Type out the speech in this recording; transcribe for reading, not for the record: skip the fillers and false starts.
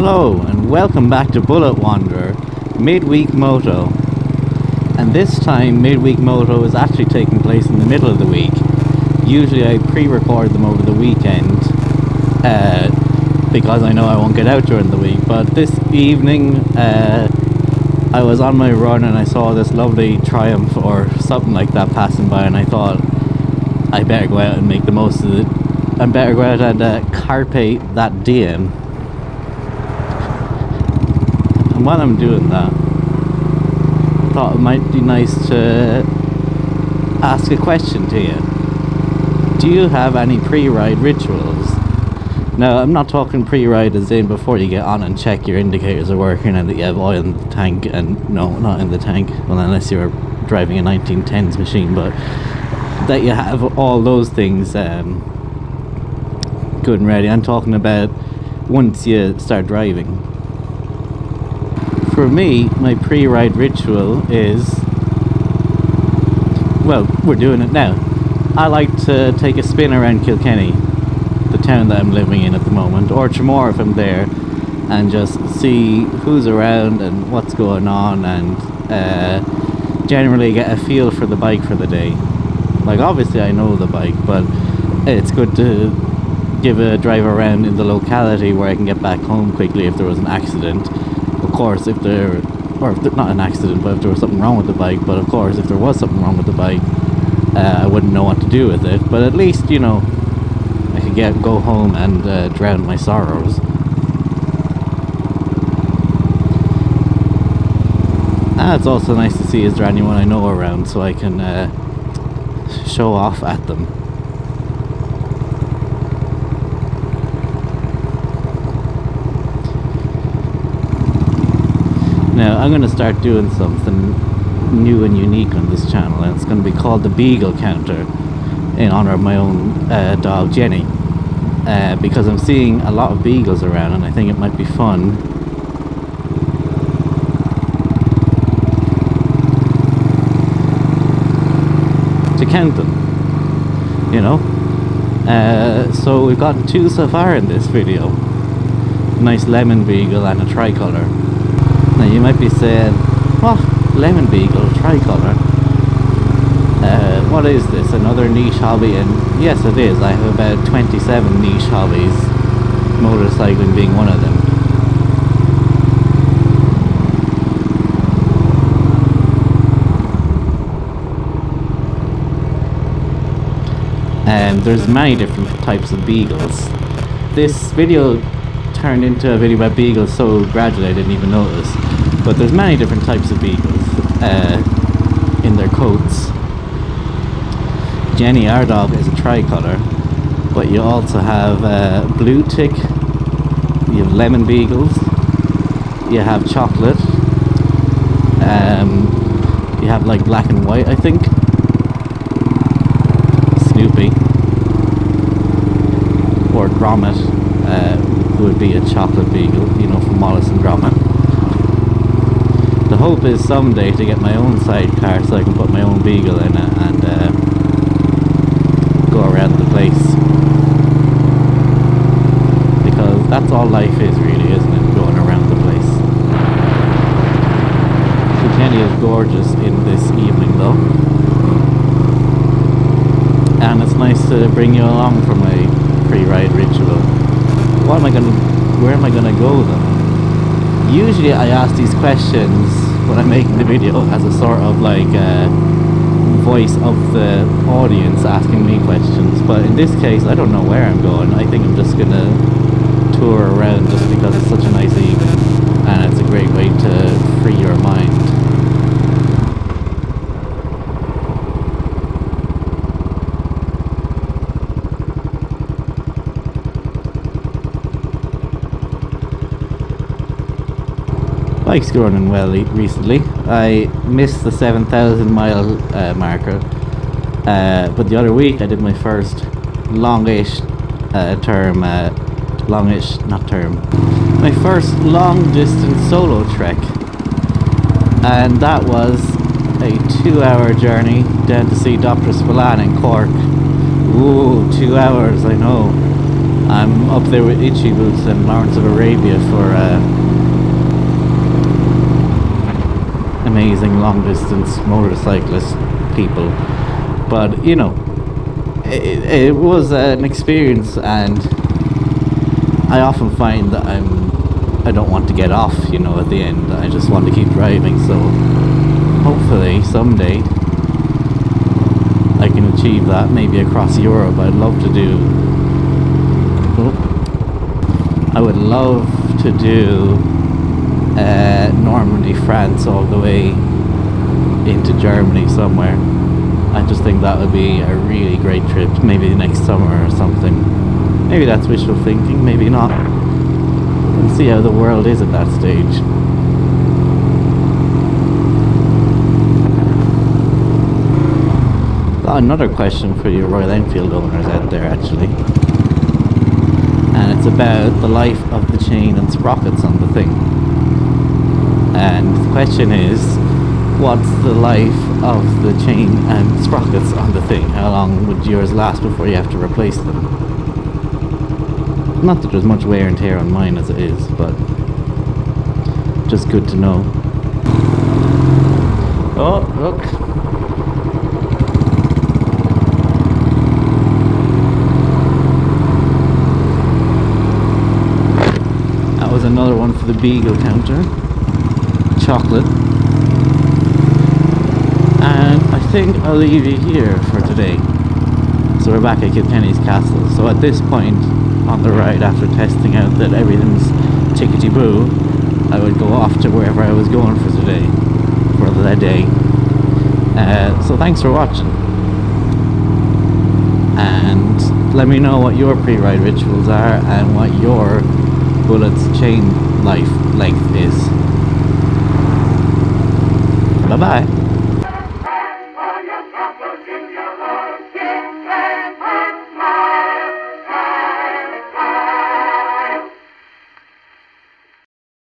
Hello and welcome back to Bullet Wanderer Midweek Moto, and this time Midweek Moto is actually taking place in the middle of the week. Usually I pre-record them over the weekend because I know I won't get out during the week, but this evening I was on my run and I saw this lovely Triumph or something like that passing by, and I thought I better go out and make the most of it. I better go out and carpe that diem. And while I'm doing that, I thought it might be nice to ask a question to you. Do you have any pre-ride rituals? Now, I'm not talking pre-ride as in before you get on and check your indicators are working and that you have oil in the tank, and no, not in the tank, well, unless you're driving a 1910s machine, but that you have all those things good and ready. I'm talking about once you start driving. For me, my pre-ride ritual is, well, we're doing it now. I like to take a spin around Kilkenny, the town that I'm living in at the moment, or Tramore if I'm there, and just see who's around and what's going on, and generally get a feel for the bike for the day. Like, obviously I know the bike, but it's good to give a drive around in the locality where I can get back home quickly if there was an accident. Of course, if there not an accident, but if there was something wrong with the bike. But of course, if there was something wrong with the bike, I wouldn't know what to do with it. But at least, you know, I could go home and drown my sorrows. And it's also nice to see is there anyone I know around so I can show off at them. Now, I'm going to start doing something new and unique on this channel, and it's going to be called the Beagle Counter, in honour of my own dog Jenny, because I'm seeing a lot of beagles around and I think it might be fun to count them, you know. So we've gotten two so far in this video, a nice lemon beagle and a tricolour. Now you might be saying, what? Lemon beagle, tricolour? What is this? Another niche hobby? And yes, it is. I have about 27 niche hobbies, motorcycling being one of them. And there's many different types of beagles. This video turned into a video about beagles so gradually I didn't even notice. But there's many different types of beagles in their coats. Jenny, our dog, is a tricolour, but you also have blue tick, you have lemon beagles, you have chocolate, you have like black and white, I think, Snoopy, or Grommet, who would be a chocolate beagle, you know, from Wallace and Gromit. The hope is someday to get my own sidecar so I can put my own beagle in it and go around the place, because that's all life is really, isn't it? Going around the place. Kilkenny is gorgeous in this evening though, and it's nice to bring you along for my pre-ride ritual. Where am I gonna go though? Usually I ask these questions when I'm making the video as a sort of like voice of the audience asking me questions, but in this case I don't know where I'm going. I think I'm just gonna tour around just because it's such a nice evening and it's a great way to free your mind. Bike's running well recently. I missed the 7,000 mile marker, but the other week I did my first my first long distance solo trek, and that was a 2-hour journey down to see Dr. Spillane in Cork. Ooh, 2 hours, I know. I'm up there with Itchy Boots and Lawrence of Arabia for amazing long distance motorcyclist people. But you know, it was an experience, and I often find that I don't want to get off, you know, at the end. I just want to keep driving, so hopefully someday I can achieve that, maybe across Europe. I'd love to do I would love to do Normandy, France, all the way into Germany somewhere. I just think that would be a really great trip, maybe next summer or something. Maybe that's wishful thinking, maybe not. We'll see how the world is at that stage. Got another question for you Royal Enfield owners out there, actually. And it's about the life of the chain and sprockets on the thing. And the question is, what's the life of the chain and sprockets on the thing? How long would yours last before you have to replace them? Not that there's much wear and tear on mine as it is, but just good to know. Oh, look. That was another one for the Beagle counter. Chocolate. And I think I'll leave you here for today. So we're back at Kilkenny's castle. So at this point on the ride, after testing out that everything's tickety-boo, I would go off to wherever I was going for today, for the day. So thanks for watching. And let me know what your pre-ride rituals are and what your Bullet's chain life length is. Bye bye.